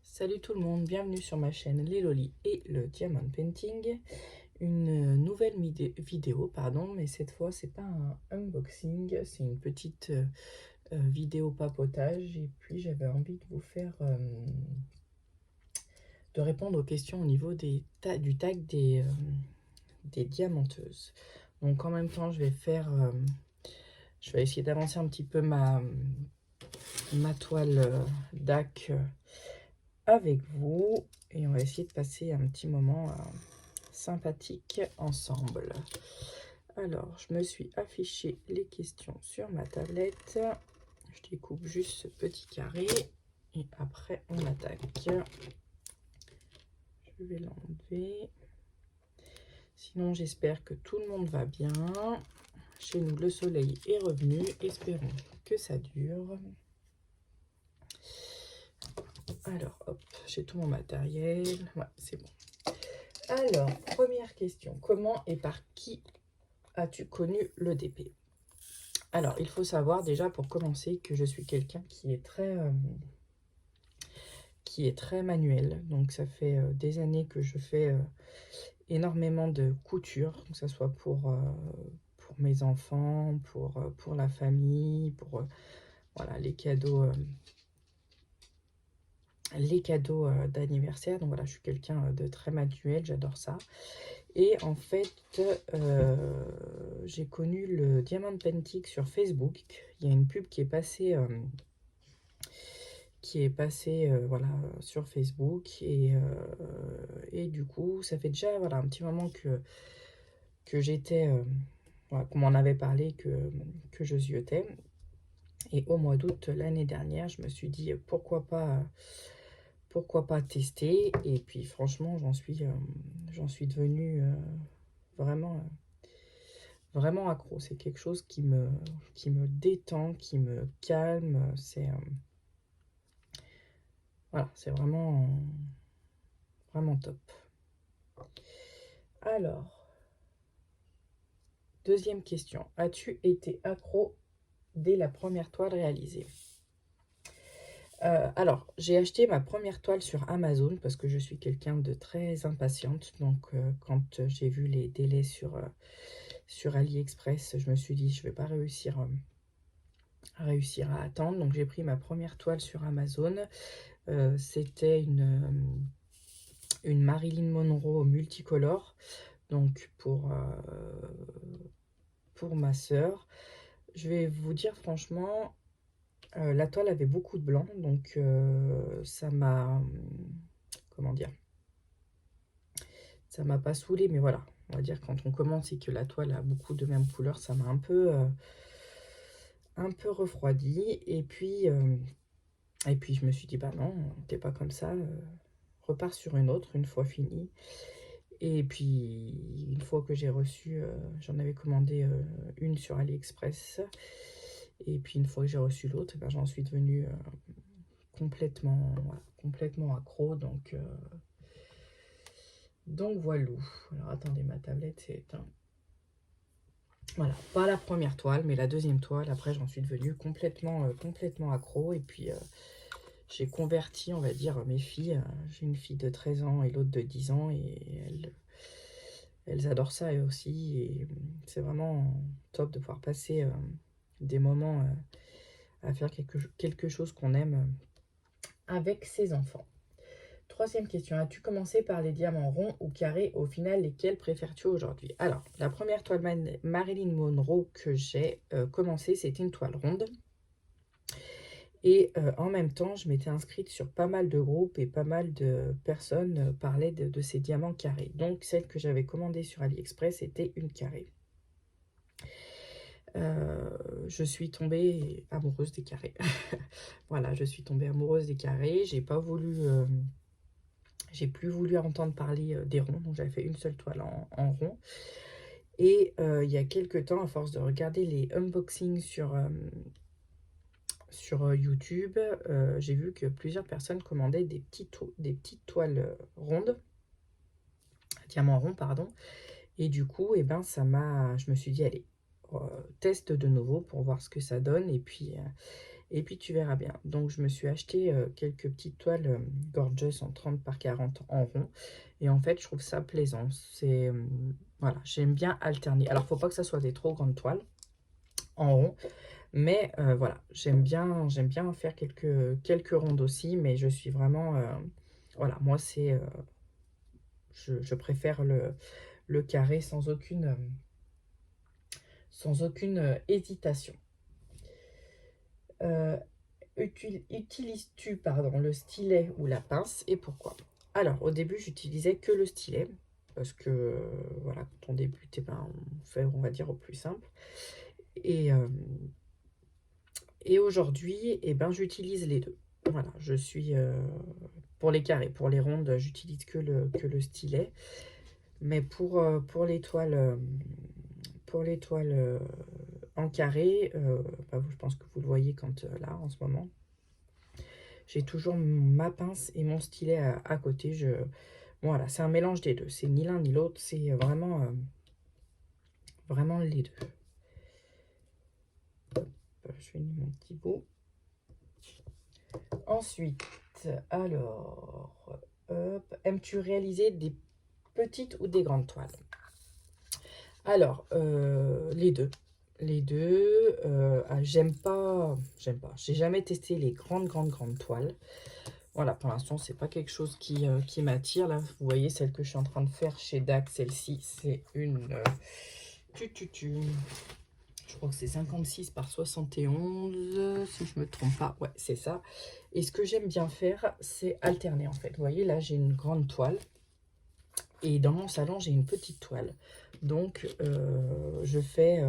Salut tout le monde, bienvenue sur ma chaîne Les Lolis et le Diamond Painting. Une nouvelle vidéo, mais cette fois c'est pas un unboxing, c'est une petite vidéo papotage. Et puis j'avais envie de vous faire, de répondre aux questions au niveau du tag des diamanteuses. Donc en même temps je vais essayer d'avancer un petit peu ma toile DAC avec vous, et on va essayer de passer un petit moment sympathique ensemble. Alors, je me suis affiché les questions sur ma tablette. Je découpe juste ce petit carré et après on attaque. Je vais l'enlever. Sinon, j'espère que tout le monde va bien. Chez nous, le soleil est revenu. Espérons que ça dure. Alors, hop, j'ai tout mon matériel. Ouais, c'est bon. Alors, première question. Comment et par qui as-tu connu le DP? Alors, il faut savoir déjà pour commencer que je suis quelqu'un qui est très manuel. Donc, ça fait des années que je fais énormément de couture, que ce soit pour mes enfants, pour la famille, pour voilà, les cadeaux d'anniversaire. Donc voilà, je suis quelqu'un de très manuel, j'adore ça. Et en fait, j'ai connu le Diamond Painting sur Facebook. Il y a une pub qui est passée, voilà, sur Facebook. Et du coup, ça fait déjà voilà, un petit moment que j'étais, voilà, qu'on m'en avait parlé, que je ziotais. Et au mois d'août l'année dernière, je me suis dit pourquoi pas tester. Et puis franchement, j'en suis devenue vraiment vraiment accro. C'est quelque chose qui me détend, qui me calme. C'est voilà, c'est vraiment vraiment top. Alors, deuxième question. As-tu été accro dès la première toile réalisée? Alors, j'ai acheté ma première toile sur Amazon parce que je suis quelqu'un de très impatiente. Donc, quand j'ai vu les délais sur AliExpress, je me suis dit, je ne vais pas réussir à attendre. Donc, j'ai pris ma première toile sur Amazon. C'était une Marilyn Monroe multicolore. Donc, pour ma sœur. Je vais vous dire franchement, la toile avait beaucoup de blanc, donc ça m'a, comment dire, ça m'a pas saoulé, mais voilà, on va dire quand on commence et que la toile a beaucoup de même couleur, ça m'a un peu refroidi. Et puis je me suis dit, bah non, t'es pas comme ça, repars sur une autre une fois fini. Et puis une fois que j'ai reçu, j'en avais commandé une sur AliExpress. Et puis une fois que j'ai reçu l'autre, ben, j'en suis devenue complètement accro. Donc voilà. Alors attendez, ma tablette s'est éteinte. Voilà, pas la première toile, mais la deuxième toile. Après, j'en suis devenue complètement accro. Et puis j'ai converti, on va dire, mes filles. J'ai une fille de 13 ans et l'autre de 10 ans. Et elles adorent ça elles aussi. Et c'est vraiment top de pouvoir passer des moments à faire quelque chose qu'on aime avec ses enfants. Troisième question. As-tu commencé par les diamants ronds ou carrés? Au final, lesquels préfères-tu aujourd'hui? Alors, la première toile Marilyn Monroe que j'ai commencé, c'était une toile ronde. Et en même temps, je m'étais inscrite sur pas mal de groupes et pas mal de personnes parlaient de ces diamants carrés. Donc, celle que j'avais commandée sur AliExpress était une carrée. Je suis tombée amoureuse des carrés. Voilà, je suis tombée amoureuse des carrés. J'ai plus voulu entendre parler des ronds, donc j'avais fait une seule toile en rond. Et il y a quelques temps, à force de regarder les unboxings sur YouTube, j'ai vu que plusieurs personnes commandaient des petites toiles rondes, diamants ronds, pardon. Et du coup, et ben, je me suis dit, allez, teste de nouveau pour voir ce que ça donne. Et puis tu verras bien. Donc je me suis acheté quelques petites toiles Gorgeous en 30 par 40 en rond. Et en fait, je trouve ça plaisant. C'est voilà, j'aime bien alterner. Alors, faut pas que ça soit des trop grandes toiles en rond. Mais voilà, j'aime bien faire quelques rondes aussi. Mais je suis vraiment... voilà, moi, c'est... je préfère le carré sans aucune hésitation. Euh, Utilises-tu pardon, le stylet ou la pince et pourquoi? Alors, au début, j'utilisais que le stylet parce que, voilà, quand on débute, eh ben, on fait, on va dire, au plus simple. Et, euh, et aujourd'hui, eh ben, j'utilise les deux. Voilà, je suis, pour les carrés, pour les rondes, j'utilise que le stylet. Mais pour les toiles en carré, bah, je pense que vous le voyez quand là, en ce moment, j'ai toujours ma pince et mon stylet à côté. Voilà, c'est un mélange des deux. C'est ni l'un ni l'autre. C'est vraiment les deux. Hop, je finis mon petit bout. Ensuite, alors, aimes-tu réaliser des petites ou des grandes toiles? Alors, les deux. Les deux. J'aime pas. J'ai jamais testé les grandes toiles. Voilà, pour l'instant, c'est pas quelque chose qui m'attire. Là, vous voyez, celle que je suis en train de faire chez DAC, celle-ci, c'est une... je crois que c'est 56 par 71, si je me trompe pas. Ouais, c'est ça. Et ce que j'aime bien faire, c'est alterner, en fait. Vous voyez, là, j'ai une grande toile. Et dans mon salon, j'ai une petite toile. Donc, je fais...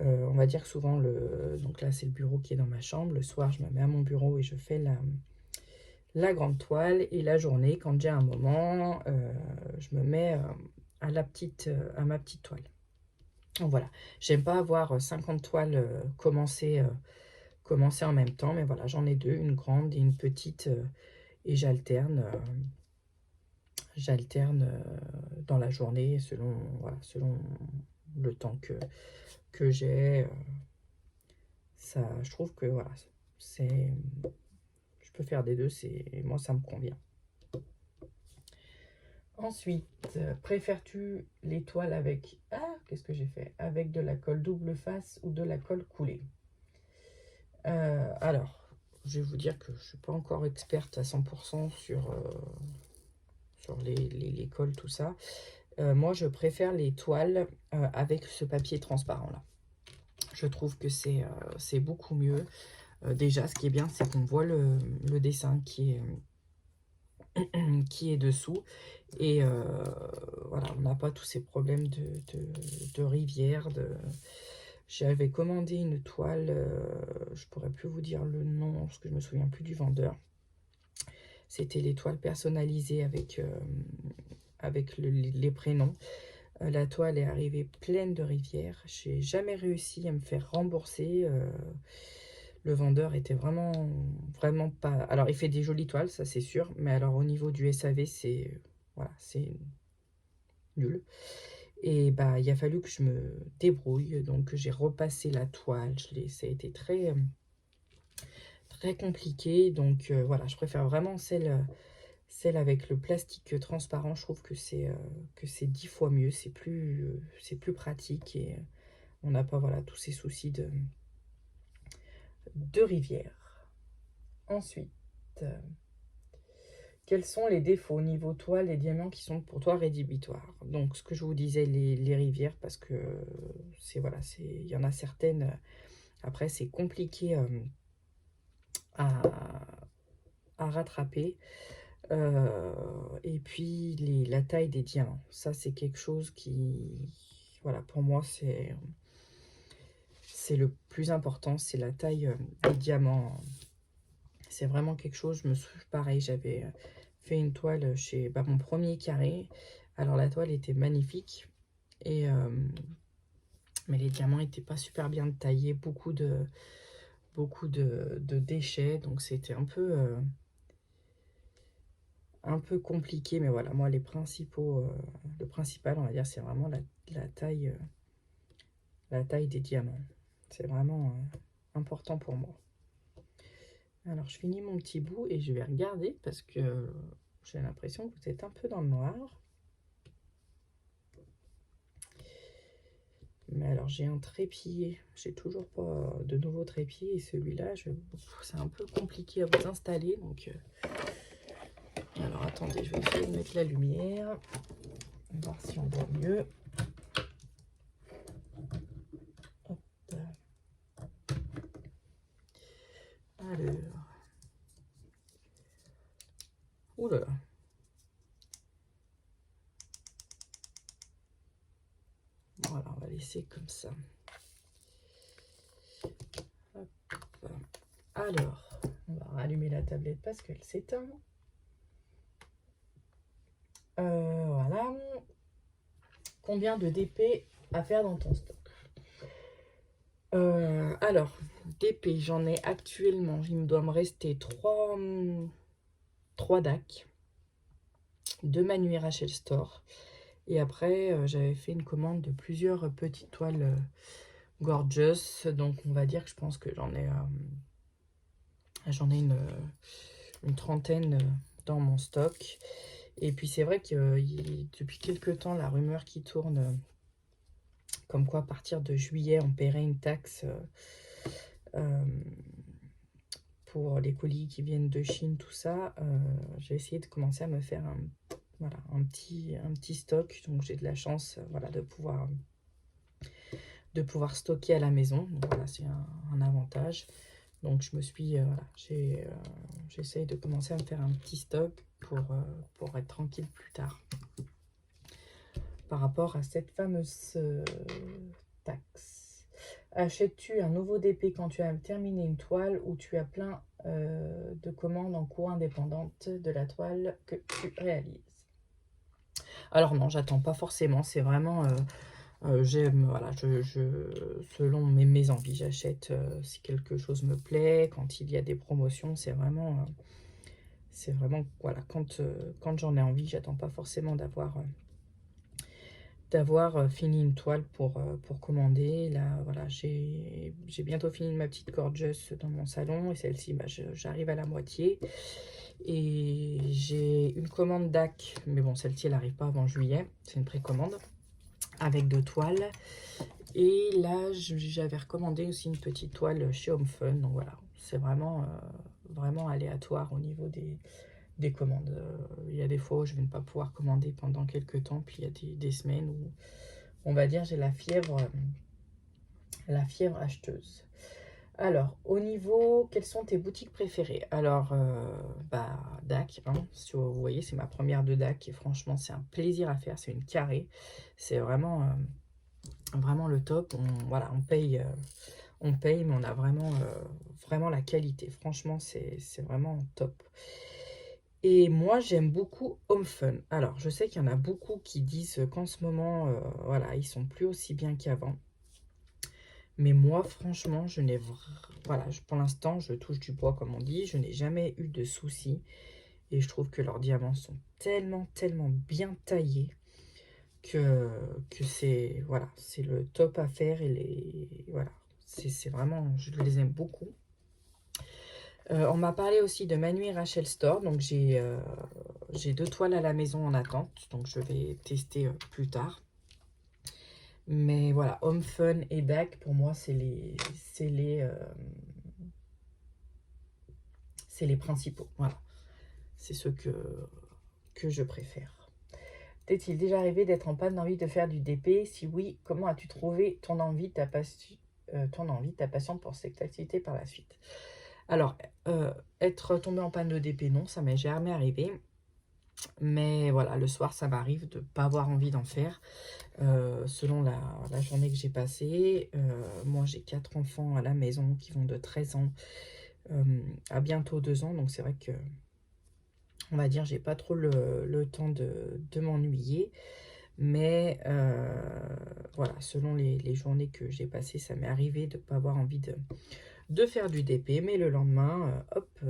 on va dire que souvent, donc là, c'est le bureau qui est dans ma chambre. Le soir, je me mets à mon bureau et je fais la grande toile, et la journée, quand j'ai un moment, je me mets à ma petite toile. Donc voilà, j'aime pas avoir 50 toiles commencées en même temps, mais voilà, j'en ai deux, une grande et une petite, et j'alterne dans la journée selon, voilà, selon le temps que j'ai. Ça, je trouve que voilà, je peux faire des deux, moi ça me convient. Ensuite, préfères-tu les toiles avec... Ah, qu'est-ce que j'ai fait? Avec de la colle double face ou de la colle coulée? Alors, je vais vous dire que je ne suis pas encore experte à 100% sur les colles, tout ça. Moi, je préfère les toiles avec ce papier transparent-là. Je trouve que c'est beaucoup mieux. Déjà, ce qui est bien, c'est qu'on voit le dessin qui est dessous. Et voilà, on n'a pas tous ces problèmes de rivière. J'avais commandé une toile, je pourrais plus vous dire le nom, parce que je me souviens plus du vendeur. C'était les toiles personnalisées avec les prénoms. La toile est arrivée pleine de rivières. J'ai jamais réussi à me faire rembourser. Le vendeur était vraiment pas... Alors, il fait des jolies toiles, ça c'est sûr. Mais alors, au niveau du SAV, voilà, c'est nul. Et bah, il a fallu que je me débrouille. Donc, j'ai repassé la toile. Ça a été très compliqué. Donc, voilà, je préfère vraiment celle avec le plastique transparent. Je trouve que c'est 10 fois mieux. C'est plus pratique et on n'a pas, voilà, tous ces soucis de rivière. Ensuite, quels sont les défauts niveau toile et diamants qui sont pour toi rédhibitoires? Donc, ce que je vous disais, les rivières, parce que voilà, il y en a certaines. Après, c'est compliqué à, à rattraper. Et puis, la taille des diamants. Ça, c'est quelque chose voilà, pour moi, c'est le plus important. C'est la taille des diamants. C'est vraiment quelque chose. Je me souviens, pareil, j'avais fait une toile chez mon premier carré. Alors, la toile était magnifique. Mais les diamants n'étaient pas super bien taillés. Beaucoup de déchets. Donc, c'était un peu... un peu compliqué, mais voilà, moi les principaux, le principal on va dire c'est vraiment la taille des diamants. C'est vraiment important pour moi. Alors je finis mon petit bout et je vais regarder parce que j'ai l'impression que vous êtes un peu dans le noir. Mais alors j'ai un trépied, j'ai toujours pas de nouveau trépied et celui-là, c'est un peu compliqué à vous installer. Donc, alors attendez, je vais essayer de mettre la lumière, voir si on voit mieux. Hop. Alors, oula. Voilà, on va laisser comme ça. Hop. Alors, on va rallumer la tablette parce qu'elle s'éteint. Voilà. Combien de DP à faire dans ton stock? Alors, DP, j'en ai actuellement, il me doit me rester 3 DAC, 2 Manu Rachel Store. Et après, j'avais fait une commande de plusieurs petites toiles gorgeous. Donc, on va dire que je pense que j'en ai une trentaine dans mon stock. Et puis, c'est vrai que depuis quelques temps, la rumeur qui tourne, comme quoi à partir de juillet, on paierait une taxe pour les colis qui viennent de Chine, tout ça. J'ai essayé de commencer à me faire un petit stock. Donc, j'ai de la chance voilà, de pouvoir stocker à la maison. Donc, voilà, c'est un avantage. Donc, je me suis, voilà, j'essaye de commencer à me faire un petit stock pour être tranquille plus tard. Par rapport à cette fameuse taxe. Achètes-tu un nouveau DP quand tu as terminé une toile ou tu as plein de commandes en cours indépendante de la toile que tu réalises? Alors non, j'attends pas forcément. C'est vraiment... j'aime, voilà, selon mes envies, j'achète si quelque chose me plaît, quand il y a des promotions, c'est vraiment, voilà, quand j'en ai envie, j'attends pas forcément d'avoir fini une toile pour commander. Là, voilà, j'ai bientôt fini ma petite gorgeous dans mon salon, et celle-ci, bah, j'arrive à la moitié. Et j'ai une commande DAC, mais bon, celle-ci, elle n'arrive pas avant juillet, c'est une précommande, avec 2 toiles. Et là, j'avais recommandé aussi une petite toile chez Home Fun. Donc voilà, c'est vraiment, vraiment aléatoire au niveau des commandes. Il y a des fois où je vais ne pas pouvoir commander pendant quelques temps. Puis il y a des semaines où, on va dire, j'ai la fièvre acheteuse. Alors, au niveau, quelles sont tes boutiques préférées? Alors, bah, DAC, hein, si vous voyez, c'est ma première de DAC. Et franchement, c'est un plaisir à faire. C'est une carrée. C'est vraiment... vraiment le top. Voilà, on paye, mais on a vraiment, vraiment la qualité. Franchement, c'est vraiment top. Et moi, j'aime beaucoup Home Fun. Alors, je sais qu'il y en a beaucoup qui disent qu'en ce moment, voilà, ils sont plus aussi bien qu'avant. Mais moi, franchement, voilà, pour l'instant, je touche du bois, comme on dit. Je n'ai jamais eu de soucis. Et je trouve que leurs diamants sont tellement, tellement bien taillés que c'est, voilà, c'est le top à faire. Et voilà, c'est vraiment, je les aime beaucoup. On m'a parlé aussi de Manu et Rachel Store. Donc, j'ai 2 toiles à la maison en attente. Donc, je vais tester plus tard. Mais voilà, Home Fun et DAC, pour moi, c'est les principaux. Voilà, c'est ceux que je préfère. T'est-il déjà arrivé d'être en panne d'envie de faire du DP? Si oui, comment as-tu trouvé ton envie, ta passion pour cette activité par la suite? Alors, être tombé en panne de DP, non, ça m'est jamais arrivé. Mais voilà, le soir, ça m'arrive de ne pas avoir envie d'en faire. Selon la journée que j'ai passée. Moi, j'ai 4 enfants à la maison qui vont de 13 ans à bientôt 2 ans. Donc, c'est vrai que, on va dire, j'ai pas trop le temps de m'ennuyer. Mais voilà, selon les journées que j'ai passées, ça m'est arrivé de ne pas avoir envie de faire du DP. Mais le lendemain, hop,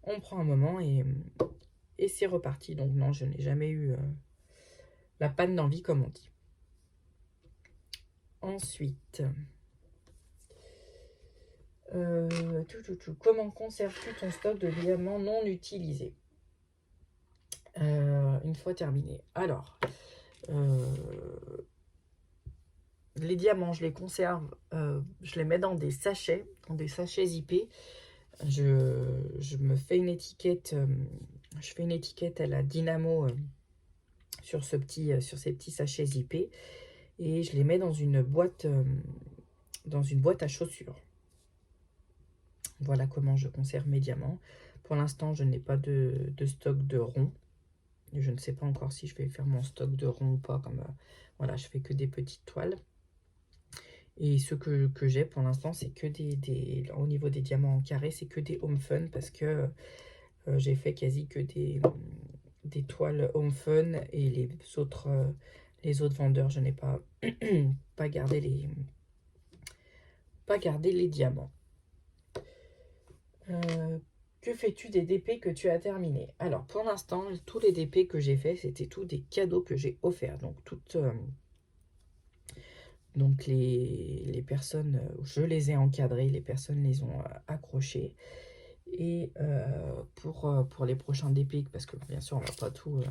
on prend un moment et et c'est reparti. Donc non, je n'ai jamais eu la panne d'envie, comme on dit. Ensuite, comment conserves-tu ton stock de diamants non utilisés une fois terminé? Alors, les diamants, je les conserve, je les mets dans des sachets zippés. Je me fais une étiquette, je fais une étiquette à la Dynamo sur ces petits sachets zippés et je les mets dans une boîte à chaussures. Voilà comment je conserve mes diamants. Pour l'instant, je n'ai pas de stock de ronds. Je ne sais pas encore si je vais faire mon stock de ronds ou pas. Voilà, je fais que des petites toiles. Et ce que j'ai pour l'instant, c'est que au niveau des diamants en carré, c'est que des Home Fun parce que j'ai fait quasi que des toiles Home Fun et les autres vendeurs, je n'ai pas, pas gardé les diamants. Que fais-tu des DP que tu as terminés? Alors, pour l'instant, tous les DP que j'ai fait, c'était tous des cadeaux que j'ai offerts. Donc, les personnes, je les ai encadrées, les personnes les ont accrochées. Et pour les prochains DP, parce que bien sûr, on va pas tout...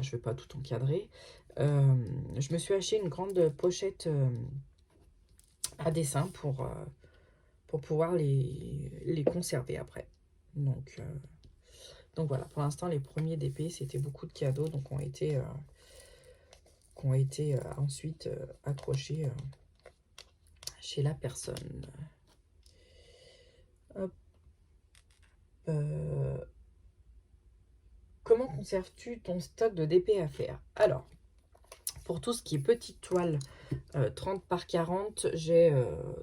je vais pas tout encadrer. Je me suis acheté une grande pochette à dessin pour pouvoir les conserver après. Donc voilà, pour l'instant, les premiers DP, c'était beaucoup de cadeaux, donc ont été ensuite accrochés chez la personne. Hop. Comment conserves-tu ton stock de DP à faire? Alors, pour tout ce qui est petite toile 30 par 40, j'ai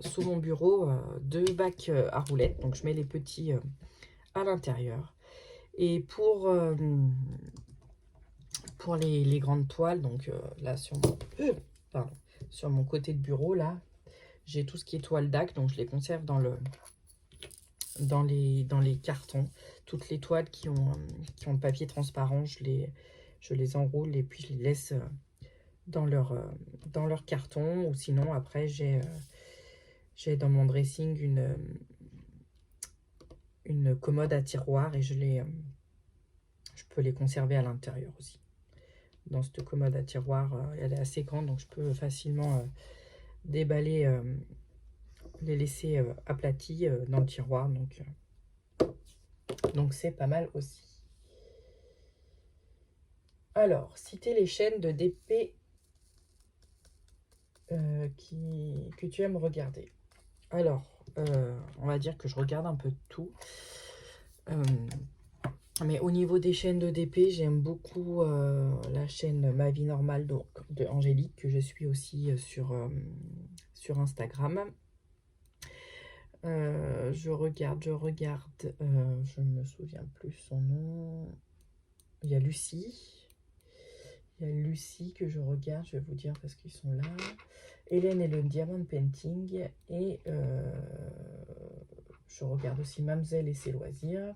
sous mon bureau 2 bacs à roulettes. Donc, je mets les petits à l'intérieur. Et pour les grandes toiles, donc là, sur mon côté de bureau, là, j'ai tout ce qui est toile d'AC. Donc, je les conserve dans les cartons. Toutes les toiles qui ont le papier transparent, je les enroule et puis je les laisse dans leur carton. Ou sinon, après, j'ai dans mon dressing une commode à tiroir et je peux les conserver à l'intérieur aussi. Dans cette commode à tiroir, elle est assez grande, donc je peux facilement déballer, les laisser aplatis dans le tiroir. Donc c'est pas mal aussi. Alors, citer les chaînes de DP que tu aimes regarder. Alors, on va dire que je regarde un peu de tout. Mais au niveau des chaînes de DP, j'aime beaucoup la chaîne Ma Vie Normale donc, de Angélique, que je suis aussi sur Instagram. Je regarde, je ne me souviens plus son nom. Il y a Lucie. Il y a Lucie que je regarde, je vais vous dire parce qu'ils sont là. Hélène et le Diamond Painting. Et je regarde aussi Mamselle et ses loisirs.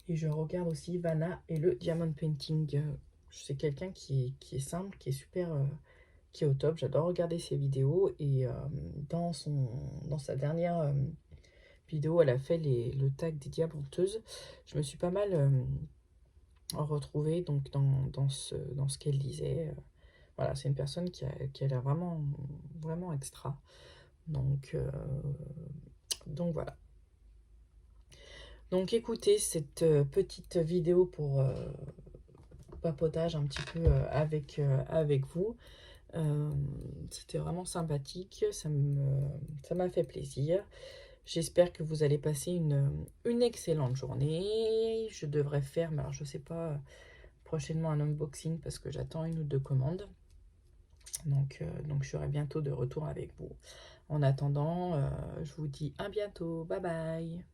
Et je regarde aussi Vanna et le Diamond Painting. C'est quelqu'un qui est simple, qui est super, qui est au top. J'adore regarder ses vidéos. Et dans sa dernière vidéo, elle a fait le tag des diamanteuses. Je me suis pas mal retrouvée donc, dans ce qu'elle disait. Voilà, c'est une personne qui a l'air vraiment, vraiment extra. Donc voilà. Donc écoutez cette petite vidéo pour papotage un petit peu avec vous. C'était vraiment sympathique, ça m'a fait plaisir. J'espère que vous allez passer une excellente journée. Je devrais faire, mais alors je sais pas, prochainement un unboxing parce que j'attends 1 ou 2 commandes. Donc je serai bientôt de retour avec vous. En attendant, je vous dis à bientôt. Bye bye.